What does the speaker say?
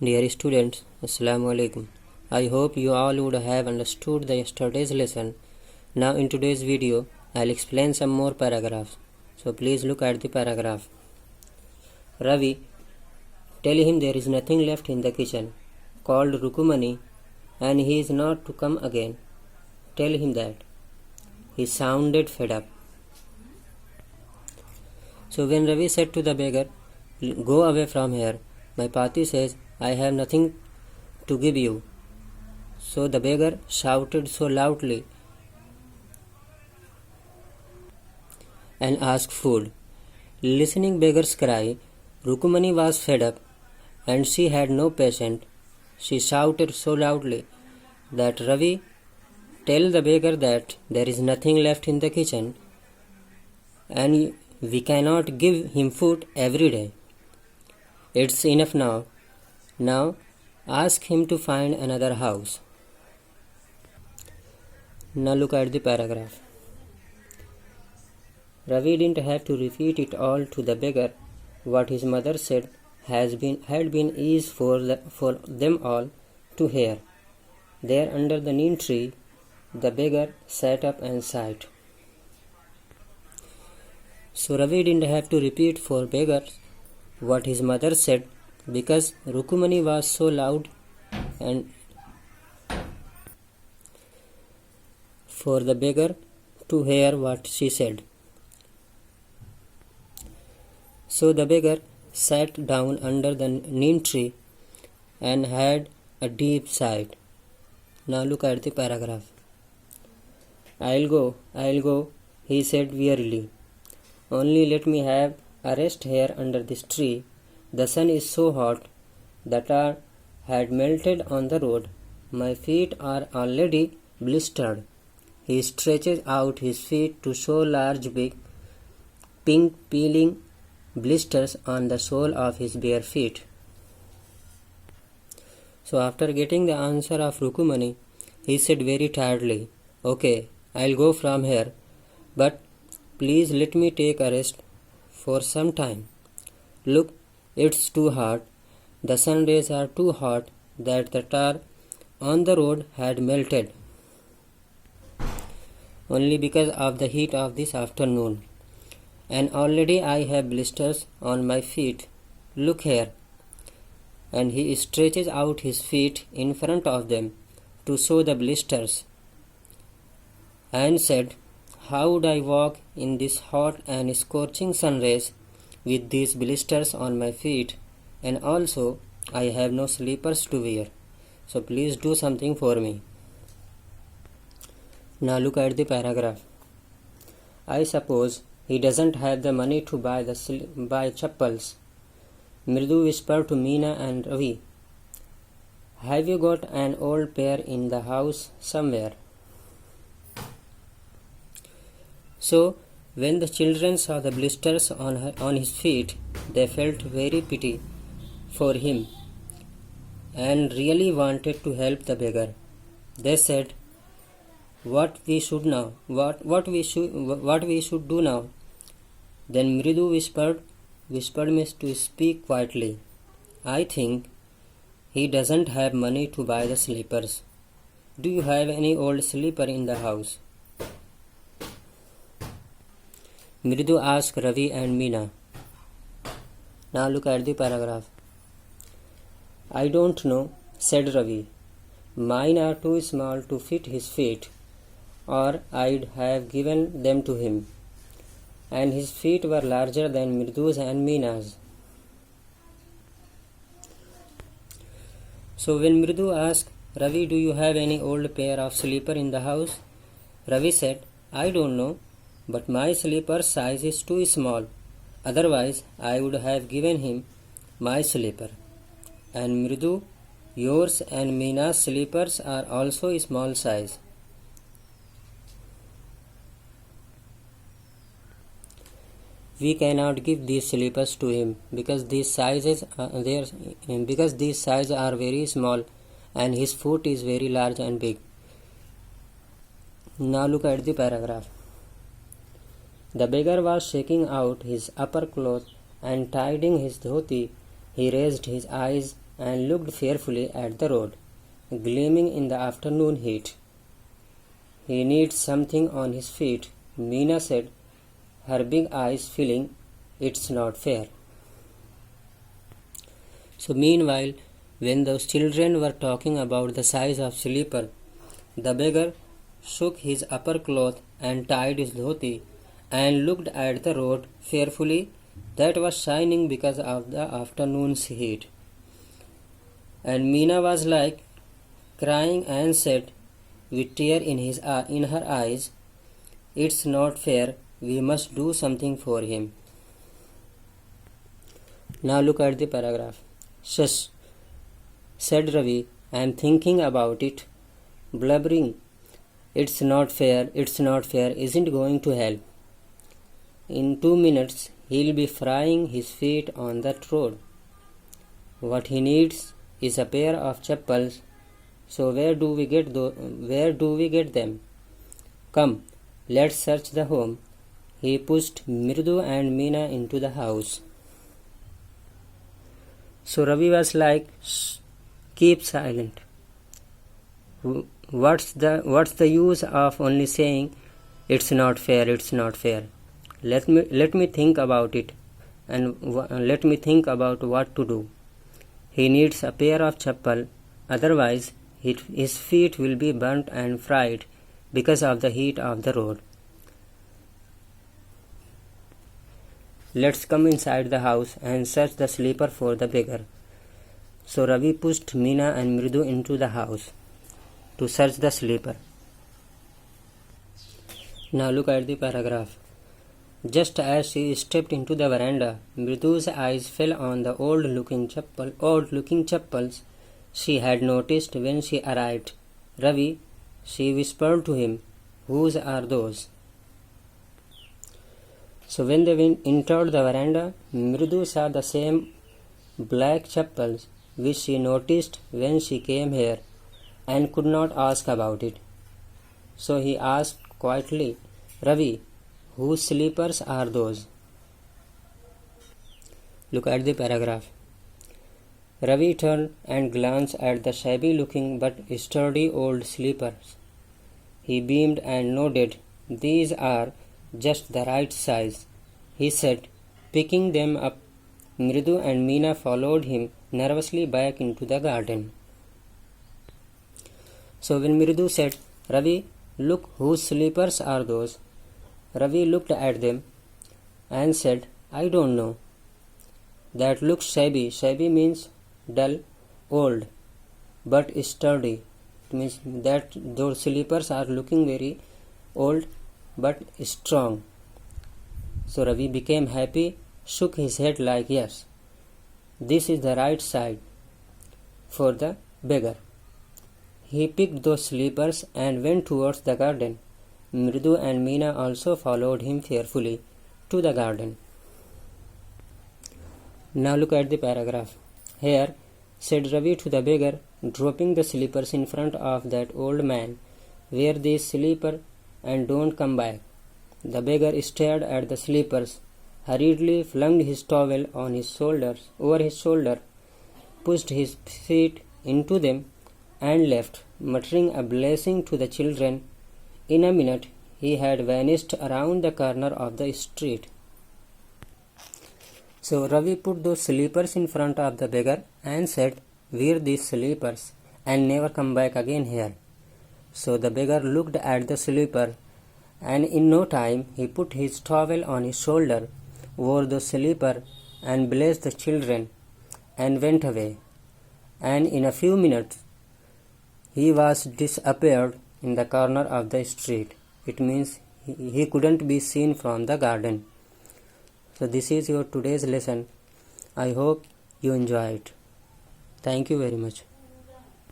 Dear students, Assalamu alaikum. I hope you all would have understood the yesterday's lesson. Now in today's video, I'll explain some more paragraphs. So please look at the paragraph. Ravi, tell him there is nothing left in the kitchen, called Rukumani, and he is not to come again. Tell him that. He sounded fed up. So when Ravi said to the beggar, "Go away from here, my Pati says, I have nothing to give you." So the beggar shouted so loudly and asked food. Listening beggar's cry, Rukumani was fed up and she had no patience. She shouted so loudly that Ravi, tell the beggar that there is nothing left in the kitchen and we cannot give him food every day. It's enough now. Now ask him to find another house. Now look at the paragraph. Ravi didn't have to repeat it all to the beggar. What his mother said had been easy for them all to hear. There under the neem tree, the beggar sat up and sighed. So Ravi didn't have to repeat for beggar what his mother said, because Rukumani was so loud and for the beggar to hear what she said. So the beggar sat down under the neem tree and had a deep sigh. Now look at the paragraph. I'll go, he said wearily. Only let me have a rest here under this tree. The sun is so hot, the tar had melted on the road. My feet are already blistered. He stretches out his feet to show large big pink peeling blisters on the sole of his bare feet. So after getting the answer of Rukumani, he said very tiredly, "Okay, I'll go from here, but please let me take a rest for some time. Look, it's too hot. The sun rays are too hot that the tar on the road had melted only because of the heat of this afternoon. And already I have blisters on my feet. Look here." And he stretches out his feet in front of them to show the blisters and said, "How would I walk in this hot and scorching sun rays with these blisters on my feet, and also I have no slippers to wear. So please do something for me." Now look at the paragraph. I suppose he doesn't have the money to buy chappals. Mridu whispered to Meena and Ravi. Have you got an old pair in the house somewhere? So when the children saw the blisters on his feet, they felt very pity for him and really wanted to help the beggar. They said, What we should do now?" Then Mridu whispered me to speak quietly. "I think he doesn't have money to buy the slippers. Do you have any old slipper in the house?" Mridu asked Ravi and Meena. Now look at the paragraph. "I don't know," said Ravi. "Mine are too small to fit his feet, or I'd have given them to him." And his feet were larger than Mridu's and Meena's. So when Mridu asked, "Ravi, do you have any old pair of slipper in the house?" Ravi said, "I don't know, but my slipper size is too small. Otherwise, I would have given him my slipper." And Mridu, yours and Meena's slippers are also small size. We cannot give these slippers to him because these sizes are very small and his foot is very large and big. Now look at the paragraph. The beggar was shaking out his upper cloth and tidying his dhoti. He raised his eyes and looked fearfully at the road, gleaming in the afternoon heat. "He needs something on his feet," Meena said, her big eyes filling. "It's not fair." So meanwhile, when those children were talking about the size of slipper, the beggar shook his upper cloth and tied his dhoti and looked at the road fearfully that was shining because of the afternoon's heat. And Meena was like crying and said, with tear in her eyes, "It's not fair. We must do something for him." Now look at the paragraph. "Shush," said Ravi. "I am thinking about it." Blubbering, "It's not fair, it's not fair," isn't going to help. In 2 minutes, he'll be frying his feet on that road. What he needs is a pair of chappals. So where do we get them? Come, let's search the home. He pushed Mridu and Meena into the house. So Ravi was like, "Shh, keep silent. What's the use of only saying it's not fair, it's not fair? Let me think about it, and let me think about what to do. He needs a pair of chappal, otherwise his feet will be burnt and fried because of the heat of the road. Let's come inside the house and search the sleeper for the beggar." So Ravi pushed Meena and Mridu into the house to search the sleeper. Now look at the paragraph. Just as she stepped into the veranda, Mridu's eyes fell on the old-looking chappals she had noticed when she arrived. "Ravi," she whispered to him, "whose are those?" So when they entered the veranda, Mridu saw the same black chappals which she noticed when she came here and could not ask about it. So he asked quietly, "Ravi, whose slippers are those?" Look at the paragraph. Ravi turned and glanced at the shabby-looking but sturdy old slippers. He beamed and nodded. "These are just the right size," he said, picking them up. Mridu and Meena followed him nervously back into the garden. So when Mridu said, "Ravi, look, whose slippers are those?" Ravi looked at them and said, "I don't know. That looks shabby." Shabby means dull, old, but sturdy. It means that those slippers are looking very old but strong. So Ravi became happy, shook his head like yes, this is the right side for the beggar. He picked those slippers and went towards the garden. Mridu and Meena also followed him fearfully to the garden. Now look at the paragraph. "Here," said Ravi to the beggar, dropping the slippers in front of that old man, "wear these slippers and don't come back." The beggar stared at the slippers, hurriedly flung his towel on over his shoulder, pushed his feet into them, and left, muttering a blessing to the children. In a minute, he had vanished around the corner of the street. So Ravi put those slippers in front of the beggar and said, "Wear these slippers and never come back again here." So the beggar looked at the slipper, and in no time he put his towel on his shoulder, wore the slipper, and blessed the children, and went away. And in a few minutes he was disappeared in the corner of the street. It means he couldn't be seen from the garden. So this is your today's lesson. I hope you enjoy it. Thank you very much.